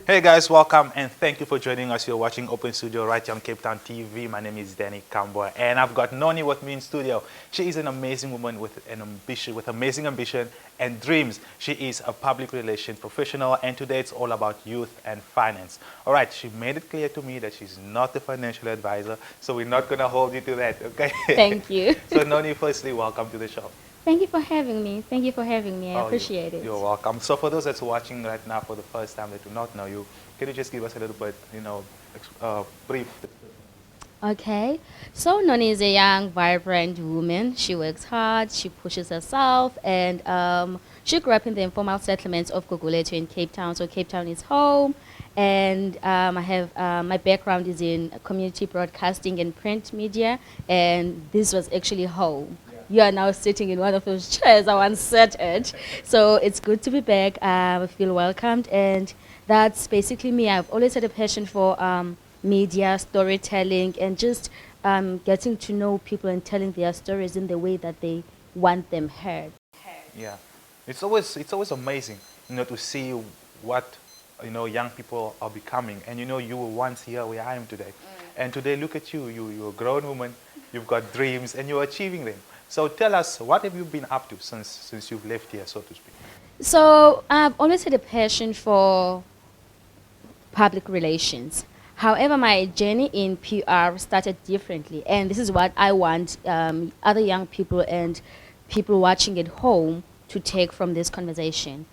Hey guys, welcome and thank you for joining us. You're watching Open Studio right here on Cape Town TV. My name is Danny Kamboa and I've got Noni with me in studio. She is an amazing woman with amazing ambition and dreams. She is a public relations professional and today it's all about youth and finance. All right, she made it clear to me that she's not a financial advisor, so we're not going to hold you to that, okay? Thank you. So Noni, firstly, welcome to the show. Thank you for having me. Thank you for having me. I Oh, appreciate it. You're welcome. So for those that's watching right now for the first time that do not know you, can you just give us a little bit, brief? Okay. So Noni is a young, vibrant woman. She works hard, she pushes herself, and she grew up in the informal settlements of Gugulethu in Cape Town. So Cape Town is home. And I have my background is in community broadcasting and print media, and this was actually home. You are now sitting in one of those chairs I once sat at. So it's good to be back. I feel welcomed, and that's basically me. I've always had a passion for media, storytelling, and just getting to know people and telling their stories in the way that they want them heard. Yeah, it's always amazing, to see what young people are becoming. And you were once here where I am today, and today look at you. You're a grown woman. You've got dreams, and you're achieving them. So tell us, what have you been up to since you've left here, so to speak? So I've always had a passion for public relations. However, my journey in PR started differently, and this is what I want other young people and people watching at home to take from this conversation.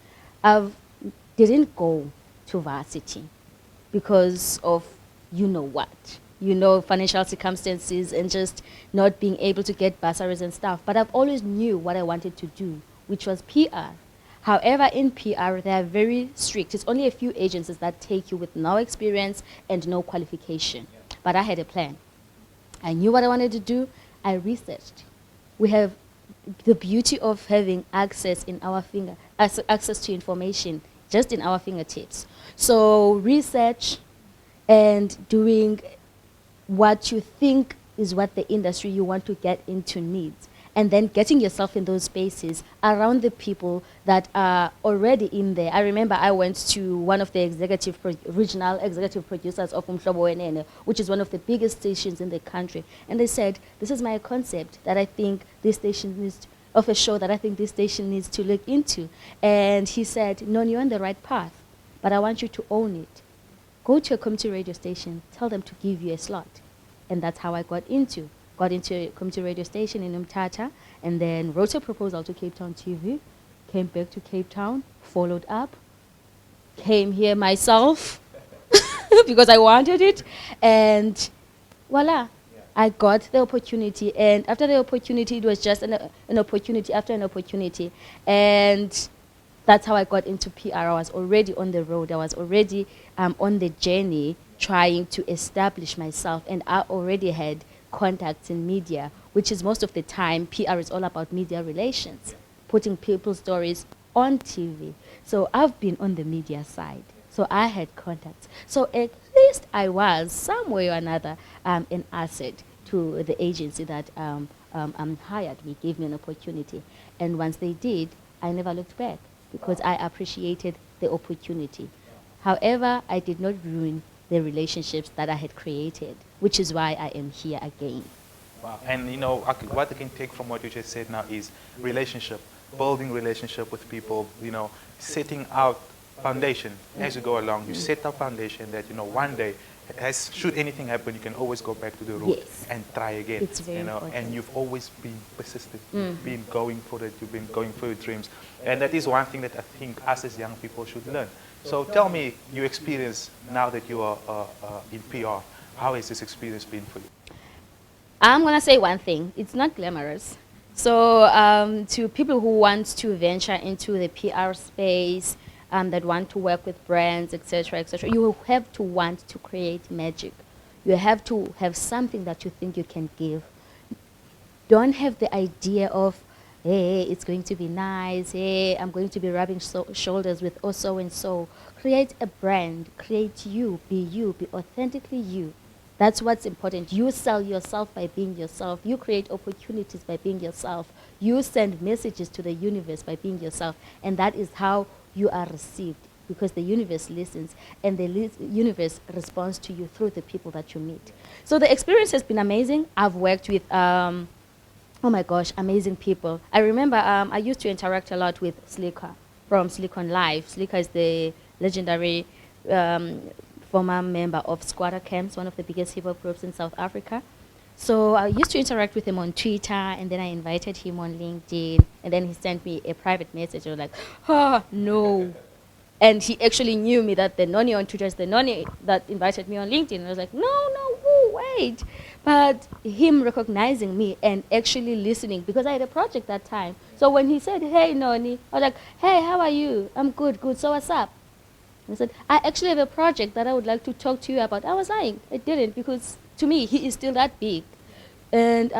I didn't go to varsity because of what. Financial circumstances and just not being able to get bursaries and stuff. But I've always knew what I wanted to do, which was PR. However, in PR, they are very strict. It's only a few agencies that take you with no experience and no qualification. But I had a plan. I knew what I wanted to do. I researched. We have the beauty of having access to information just in our fingertips. So research and doing what you think is what the industry you want to get into needs, and then getting yourself in those spaces around the people that are already in there. I remember I went to one of the regional executive producers of Spohe, which is one of the biggest stations in the country, and they said, this is my concept that I think this station needs of a show that I think this station needs to look into. And he said, no, you're on the right path, but I want you to own it. Go to a community radio station, tell them to give you a slot. And that's how I got into a community radio station in Umtata, and then wrote a proposal to Cape Town TV, came back to Cape Town, followed up, came here myself because I wanted it, and voila, I got the opportunity. And after the opportunity, it was just an opportunity after an opportunity. And that's how I got into PR. I was already on the road. I was already on the journey trying to establish myself. And I already had contacts in media, which is most of the time, PR is all about media relations, putting people's stories on TV. So I've been on the media side. So I had contacts. So at least I was, some way or another, an asset to the agency that hired me, gave me an opportunity. And once they did, I never looked back, because I appreciated the opportunity. However, I did not ruin the relationships that I had created, which is why I am here again. Wow. And what I can take from what you just said now is relationship, building relationship with people, setting out foundation as you go along. You set up foundation that, one day, should anything happen, you can always go back to the root and try again. It's very important. And you've always been persistent, been going for it, you've been going for your dreams. And that is one thing that I think us as young people should learn. So tell me your experience now that you are in PR. How has this experience been for you? I'm going to say one thing. It's not glamorous. So to people who want to venture into the PR space, that want to work with brands, etc., you have to want to create magic. You have to have something that you think you can give. Don't have the idea of, hey, it's going to be nice, hey, I'm going to be rubbing shoulders with so and so. Create a brand, create you, be authentically you. That's what's important. You sell yourself by being yourself. You create opportunities by being yourself. You send messages to the universe by being yourself. And that is how you are received because the universe listens, and the universe responds to you through the people that you meet. So the experience has been amazing. I've worked with, oh my gosh, amazing people. I remember I used to interact a lot with Slicker from Silicon Live. Slicker is the legendary um, former member of Squatter Camps, one of the biggest hip hop groups in South Africa. So I used to interact with him on Twitter, and then I invited him on LinkedIn, and then he sent me a private message. I was like, oh, no. And he actually knew me, that the Noni on Twitter is the Noni that invited me on LinkedIn. And I was like, no, wait. But him recognizing me and actually listening, because I had a project that time. So when he said, hey, Noni, I was like, hey, how are you? I'm good. So what's up? I said, I actually have a project that I would like to talk to you about. I was lying. I didn't, because to me, he is still that big. And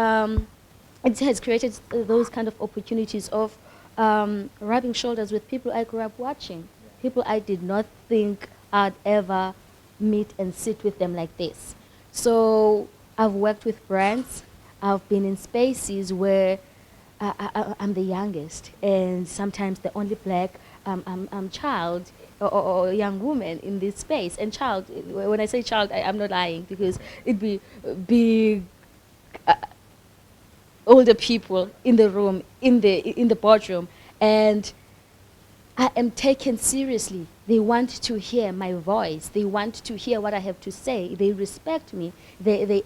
it has created those kind of opportunities of rubbing shoulders with people I grew up watching, people I did not think I'd ever meet and sit with them like this. So I've worked with brands. I've been in spaces where I'm the youngest, and sometimes the only black child or young woman in this space. And child, when I say child, I'm not lying, because it'd be big older people in the room, in the boardroom, and I am taken seriously. They want to hear my voice. They want to hear what I have to say. They respect me. They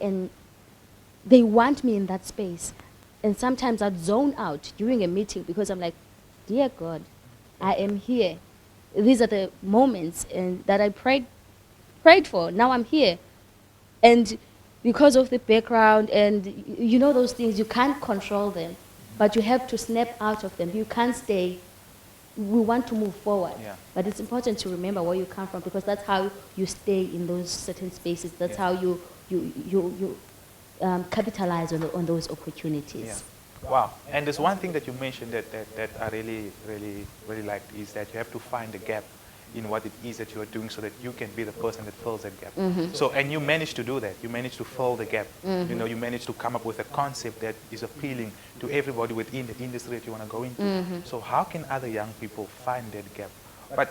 want me in that space. And sometimes I'd zone out during a meeting, because I'm like, dear God, I am here. These are the moments that I prayed for. Now I'm here. And because of the background and you know those things, you can't control them, but you have to snap out of them. You can't stay. We want to move forward, Yeah. but it's important to remember where you come from, because that's how you stay in those certain spaces. That's how you capitalize on those opportunities. Yeah. Wow. And there's one thing that you mentioned that I really liked, is that you have to find a gap in what it is that you are doing, so that you can be the person that fills that gap. So, and you managed to do that. You managed to fill the gap. You know, you managed to come up with a concept that is appealing to everybody within the industry that you want to go into. So how can other young people find that gap? But,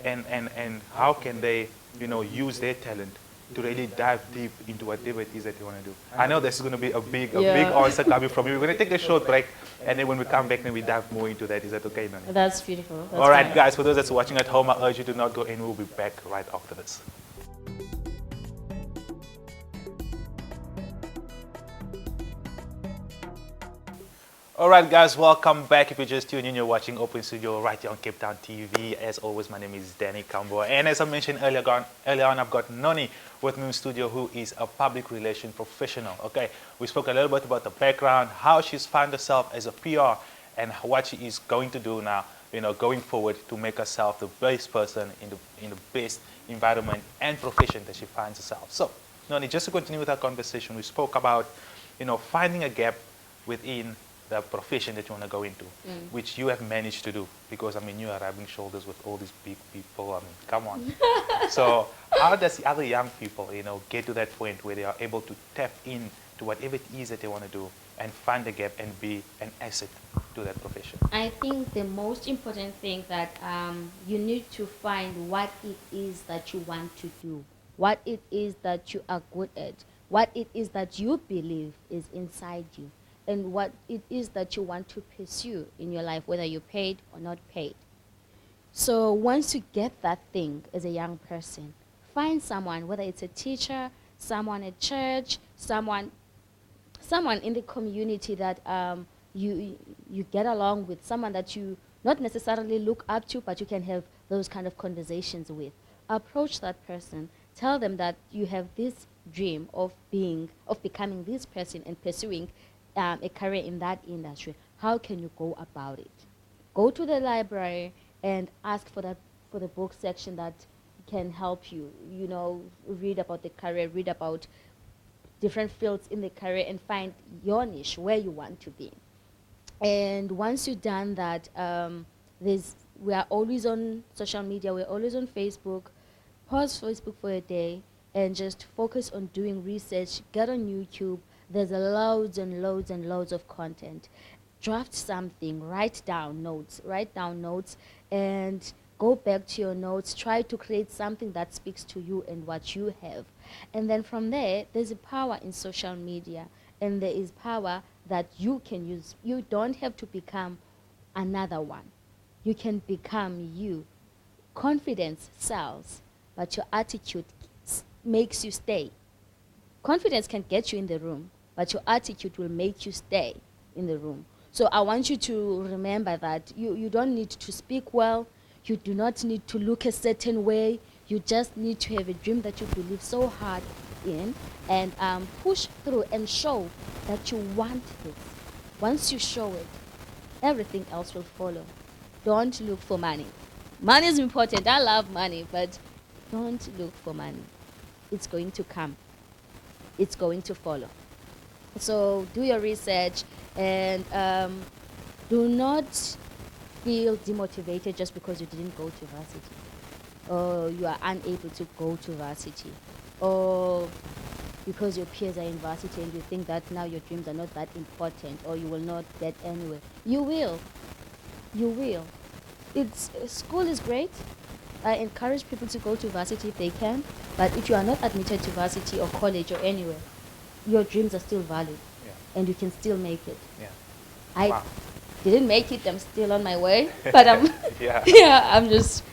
and how can they, you know, use their talent to really dive deep into whatever it is that you want to do? I know this is going to be a big answer coming from you. We're going to take a short break, and then when we come back, then we dive more into that. Is that okay, Noni? That's beautiful. That's All right, fine. guys, for those that's watching at home, I urge you to not go in. We'll be back right after this. All right, guys, welcome back. If you're just tuning in, you're watching Open Studio right here on Cape Town TV. As always, my name is Danny Kambo. And as I mentioned earlier on, I've got Noni with me in studio, who is a public relation professional. Okay, we spoke a little bit about the background, how she's found herself as a PR, and what she is going to do now, you know, going forward to make herself the best person in the best environment and profession that she finds herself. So, Noni, just to continue with our conversation, we spoke about, you know, finding a gap within the profession that you want to go into, which you have managed to do, because, I mean, you are rubbing shoulders with all these big people. I mean, come on. So how does the other young people, you know, get to that point where they are able to tap in to whatever it is that they want to do and find a gap and be an asset to that profession? I think the most important thing that you need to find what it is that you want to do, what it is that you are good at, what it is that you believe is inside you, and what it is that you want to pursue in your life, whether you're paid or not paid. So once you get that thing as a young person, find someone, whether it's a teacher, someone at church, someone in the community that you get along with, someone that you not necessarily look up to, but you can have those kind of conversations with. Approach that person. Tell them that you have this dream of becoming this person and pursuing a career in that industry. How can you go about it? Go to the library and ask for the book section that can help you. You know, read about the career, read about different fields in the career, and find your niche where you want to be. And once you've done that, we are always on social media. We're always on Facebook. Pause Facebook for a day and just focus on doing research. Get on YouTube. There's loads and loads and loads of content. Draft something. Write down notes, and go back to your notes, try to create something that speaks to you and what you have. And then from there, there's a power in social media, and there is power that you can use. You don't have to become another one. You can become you. Confidence sells, but your attitude makes you stay. Confidence can get you in the room, but your attitude will make you stay in the room. So I want you to remember that you don't need to speak well. You do not need to look a certain way. You just need to have a dream that you believe so hard in, and push through and show that you want this. Once you show it, everything else will follow. Don't look for money. Money is important. I love money, but don't look for money. It's going to come. It's going to follow. So do your research, and do not feel demotivated just because you didn't go to varsity, or you are unable to go to varsity, or because your peers are in varsity and you think that now your dreams are not that important, or you will not get anywhere. You will. You will. School is great. I encourage people to go to varsity if they can, but if you are not admitted to varsity or college or anywhere, your dreams are still valid, Yeah. and you can still make it. Yeah. I Wow. didn't make it. I'm still on my way, but I'm Yeah. yeah. I'm just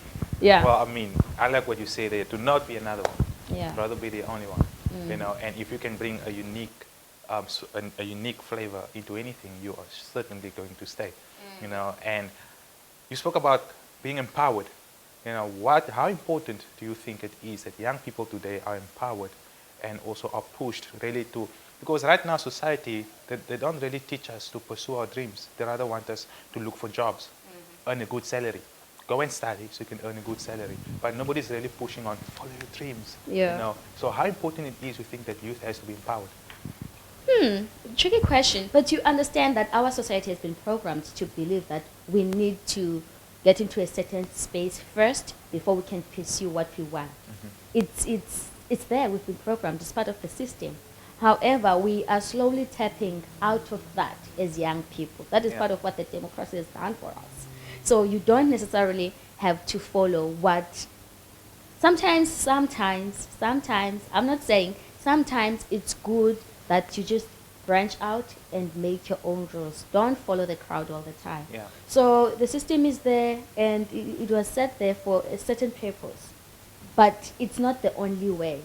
yeah. Well, I mean, I like what you say there. Do not be another one. Yeah. Rather be the only one. You know, and if you can bring a unique, a unique flavor into anything, you are certainly going to stay. You know, and you spoke about being empowered. You know, how important do you think it is that young people today are empowered and also are pushed really to, because right now society, they don't really teach us to pursue our dreams. They rather want us to look for jobs, earn a good salary. Go and study so you can earn a good salary. But nobody's really pushing on, follow your dreams. Yeah. You know? So how important it is you think that youth has to be empowered? Tricky question, but you understand that our society has been programmed to believe that we need to get into a certain space first before we can pursue what we want. It's there. We've been programmed. It's part of the system. However, we are slowly tapping out of that as young people. That is part of what the democracy has done for us. So you don't necessarily have to follow what. Sometimes, I'm not saying, sometimes it's good that you just branch out and make your own rules. Don't follow the crowd all the time. Yeah. So the system is there, and it was set there for a certain purpose. But it's not the only way.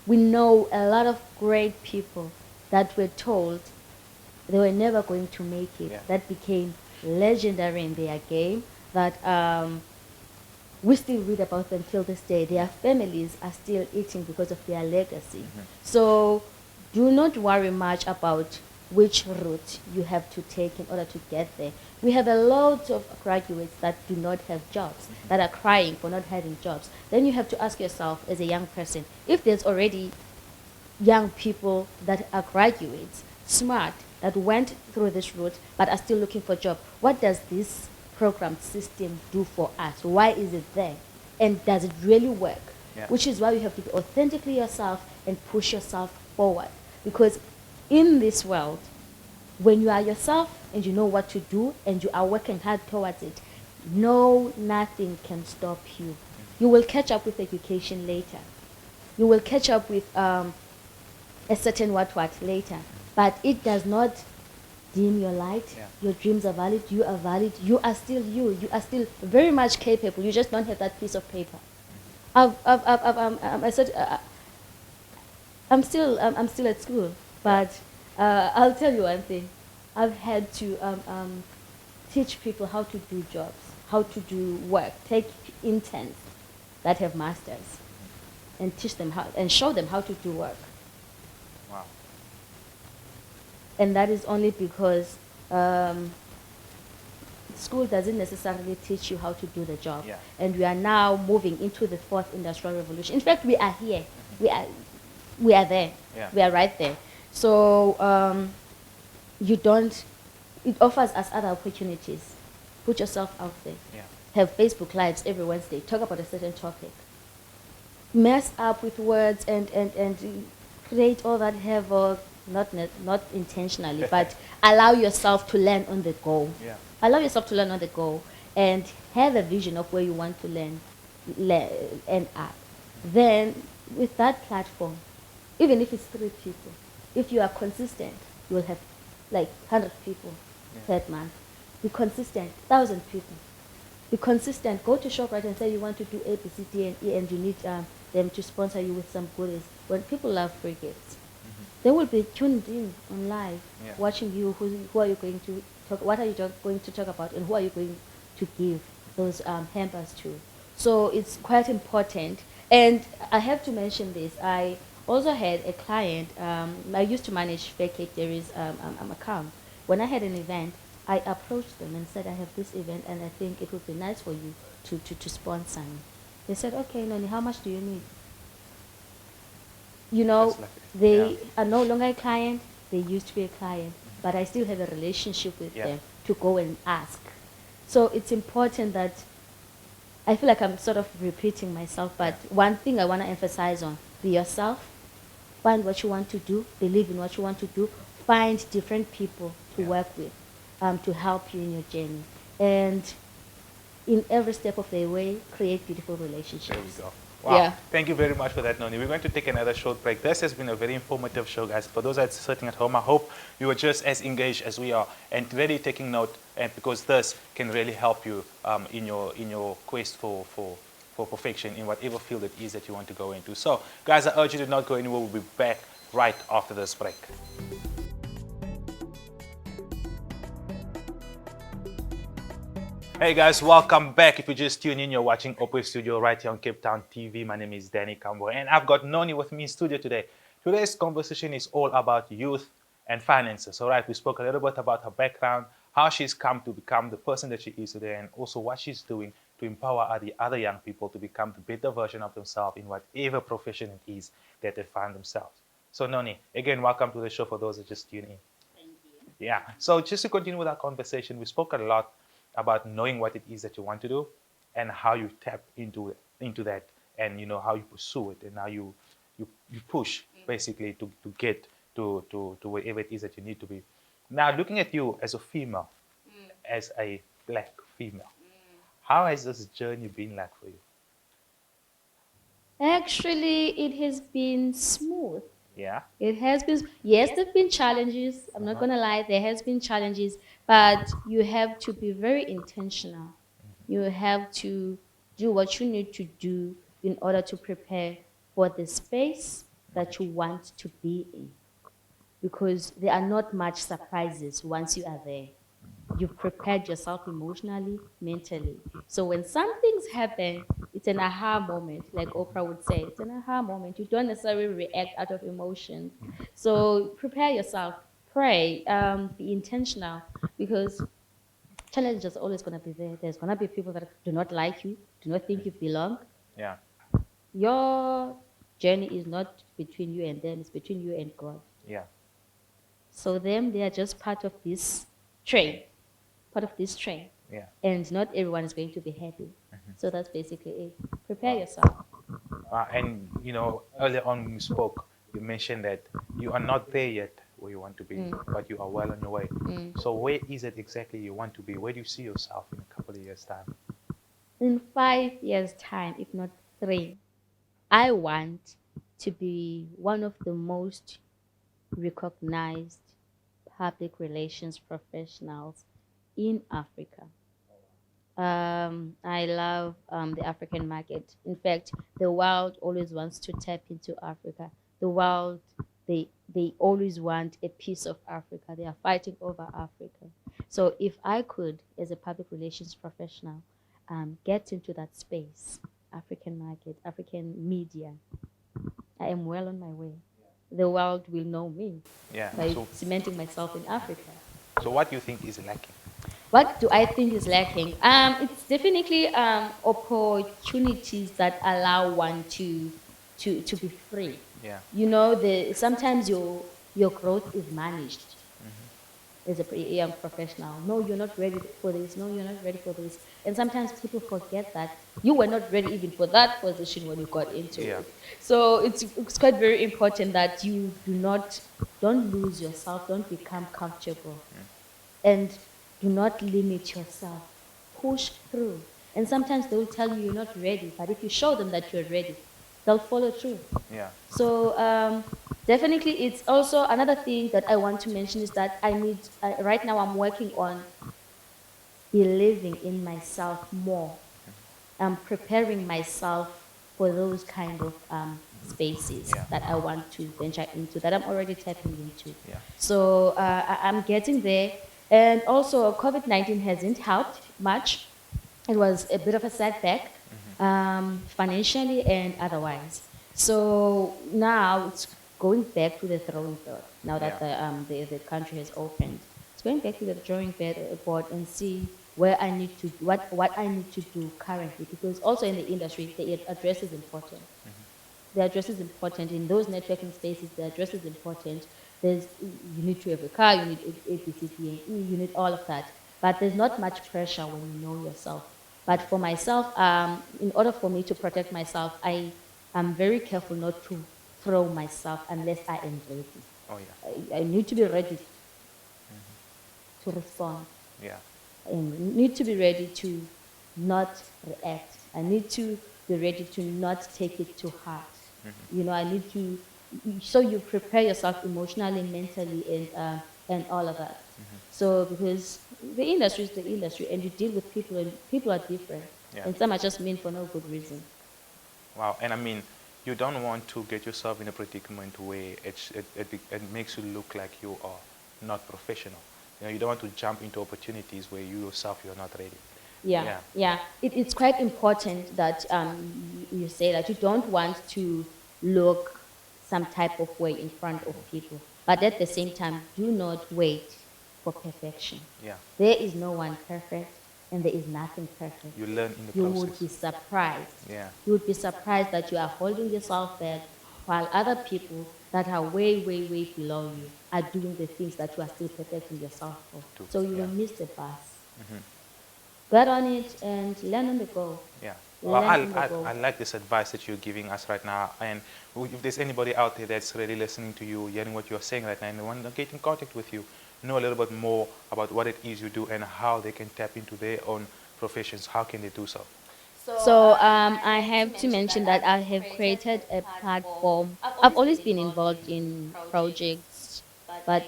We know a lot of great people that were told they were never going to make it, that became legendary in their game, that we still read about them till this day. Their families are still eating because of their legacy. So do not worry much about which route you have to take in order to get there. We have a lot of graduates that do not have jobs, that are crying for not having jobs. Then you have to ask yourself as a young person, if there's already young people that are graduates, smart, that went through this route but are still looking for a job, what does this program system do for us? Why is it there? And does it really work? Which is why you have to be authentically yourself and push yourself forward. Because in this world, when you are yourself and you know what to do and you are working hard towards it, nothing can stop you. You will catch up with education later. You will catch up with a certain what later. But it does not dim your light. Your dreams are valid. You are valid. You are still you. You are still very much capable. You just don't have that piece of paper. I'm still at school, but I'll tell you one thing. I've had to teach people how to do jobs, how to do work. Take interns that have masters, and teach them how and show them how to do work. Wow. And that is only because school doesn't necessarily teach you how to do the job. And we are now moving into the fourth industrial revolution. In fact, we are here. We are there. We are right there. So it offers us other opportunities. Put yourself out there. Have Facebook Lives every Wednesday. Talk about a certain topic. Mess up with words and create all that havoc, not intentionally, but allow yourself to learn on the go. Allow yourself to learn on the go and have a vision of where you want to end up, then with that platform, even if it's 3 people, if you are consistent, you will have like 100 people that month. Be consistent, 1,000 people. Be consistent. Go to ShopRite and say you want to do A, B, C, D, and E, and you need them to sponsor you with some goodies. When people love free gifts, they will be tuned in on live, watching you. Who are you going to talk? What are you going to talk about, and who are you going to give those hampers to? So it's quite important. And I have to mention this. I also had a client. I used to manage Fair Cape Dairy's account. When I had an event, I approached them and said, I have this event and I think it would be nice for you to sponsor me. They said, okay, Noni, how much do you need? You know, they are no longer a client. They used to be a client, but I still have a relationship with them to go and ask. So it's important that I feel like I'm sort of repeating myself, but one thing I want to emphasize on, be yourself, find what you want to do, believe in what you want to do, find different people to work with, to help you in your journey. And in every step of the way, create beautiful relationships. There we go. Wow. Thank you very much for that, Noni. We're going to take another short break. This has been a very informative show, guys. For those that are sitting at home, I hope you are just as engaged as we are and really taking note, and because this can really help you in your quest for perfection in whatever field it is that you want to go into. So, guys, I urge you to not go anywhere. We'll be back right after this break. Hey guys, welcome back. If you just tune in, you're watching Open Studio right here on Cape Town TV. My name is Danny Kambo and I've got Noni with me in studio today. Today's conversation is all about youth and finances. All right, we spoke a little bit about her background, how she's come to become the person that she is today, and also what she's doing to empower the other young people to become the better version of themselves in whatever profession it is that they find themselves. So Noni, again, welcome to the show for those that just tune in. Thank you. Yeah, so just to continue with our conversation, we spoke a lot about knowing what it is that you want to do and how you tap into that, and how you pursue it, and how you push basically to get to wherever it is that you need to be. Now, looking at you as a female, as a black female, how has this journey been like for you? Actually, it has been smooth. Yeah. It has been, yes, there have been challenges. I'm not going to lie, there has been challenges, but you have to be very intentional. You have to do what you need to do in order to prepare for the space that you want to be in. Because there are not much surprises once you are there. You've prepared yourself emotionally, mentally. So when some things happen, it's an aha moment, like Oprah would say. It's an aha moment. You don't necessarily react out of emotion. So prepare yourself, pray, be intentional, because challenge is always going to be there. There's going to be people that do not like you, do not think you belong. Yeah. Your journey is not between you and them, it's between you and God. Yeah. So them, they are just part of this train. Yeah. And not everyone is going to be happy. So that's basically it. Prepare yourself. And earlier on when we spoke, you mentioned that you are not there yet where you want to be, but you are well on your way. So where is it exactly you want to be? Where do you see yourself in a couple of years' time? In 5 years' time, if not 3, I want to be one of the most recognized public relations professionals in Africa. I love the African market. In fact, the world always wants to tap into Africa. The world, they always want a piece of Africa. They are fighting over Africa. So if I could, as a public relations professional, get into that space, African market, African media, I am well on my way. The world will know me by cementing myself in Africa. So what do you think is lacking? What do I think is lacking? It's definitely opportunities that allow one to be free. Yeah. Sometimes your growth is managed as a young professional. No, you're not ready for this. No, you're not ready for this. And sometimes people forget that you were not ready even for that position when you got into it. So it's quite very important that you don't lose yourself, don't become comfortable, and do not limit yourself. Push through. And sometimes they will tell you you're not ready, but if you show them that you're ready, they'll follow through. Yeah. So definitely, it's also another thing that I want to mention is that I need, right now I'm working on believing in myself more. I'm preparing myself for those kind of spaces Yeah. that I want to venture into, that I'm already tapping into. Yeah. So I'm getting there. And also, COVID-19 hasn't helped much. It was a bit of a setback, financially and otherwise. So now it's going back to the drawing board. Now that the country has opened, it's going back to the drawing board and see where I need to what I need to do currently. Because also in the industry, the address is important. The address is important in those networking spaces. The address is important. You need to have a car. You need A, B, C, D, and E. You need all of that. But there's not much pressure when you know yourself. But for myself, in order for me to protect myself, I am very careful not to throw myself unless I am ready. Oh yeah. I need to be ready to respond. Yeah. I need to be ready to not react. I need to be ready to not take it too hard. You know, I need to, so you prepare yourself emotionally, mentally, and all of that. So because the industry is the industry, and you deal with people, and people are different, Yeah. and some are just mean for no good reason. Wow. And I mean, you don't want to get yourself in a predicament where it makes you look like you are not professional. You know, you don't want to jump into opportunities where you yourself you're not ready. Yeah. It's quite important that you say that you don't want to look some type of way in front of people, but at the same time, do not wait for perfection. Yeah. There is no one perfect, and there is nothing perfect. You learn in the You process. would be surprised. Yeah. You would be surprised that you are holding yourself back while other people that are way, way, way below you are doing the things that you are still perfecting yourself for. So you will miss the bus. Get on it and learn on the go. Yeah. Well, Learn on the go. I like this advice that you're giving us right now. And if there's anybody out there that's really listening to you, hearing what you're saying right now, and they want to get in contact with you, know a little bit more about what it is you do and how they can tap into their own professions, how can they do so? So I have to mention that I have created a platform. I've always been involved in projects, but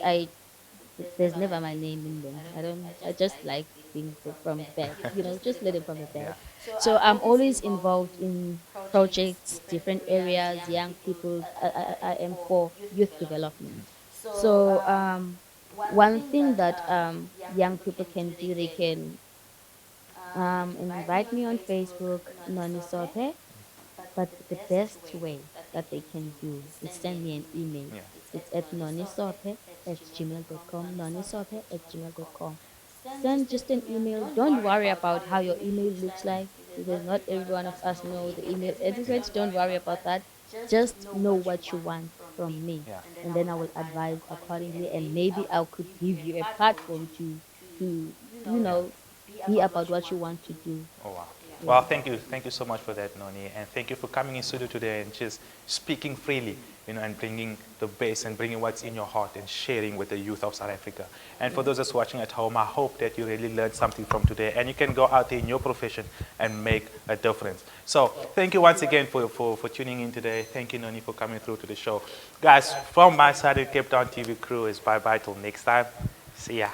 there's never my name in them. I just like being from the back, you know, just let it from the back. So I'm always involved in projects, different areas, young people. I am for youth development. So one thing that young people can do, they can invite me on Facebook, Noni Sope, but the best way that they can do is send me an email. Yeah. It's at nonisope@gmail.com, nonisope@gmail.com. Send just an email. Don't worry about how your email looks like, because not every one of us know the email etiquette. Don't worry about that. Just know what you want from me, Yeah. and then I will advise accordingly, and maybe I could give you a platform to you know, be about what you want to do. Oh, wow. Well, thank you so much for that, Noni, and thank you for coming in studio today and just speaking freely, you know, and bringing the best and bringing what's in your heart and sharing with the youth of South Africa. And for those that's watching at home, I hope that you really learned something from today, and you can go out there in your profession and make a difference. So thank you once again for tuning in today. Thank you, Noni, for coming through to the show. Guys, from my side, the Cape Town TV crew is bye-bye till next time. See ya.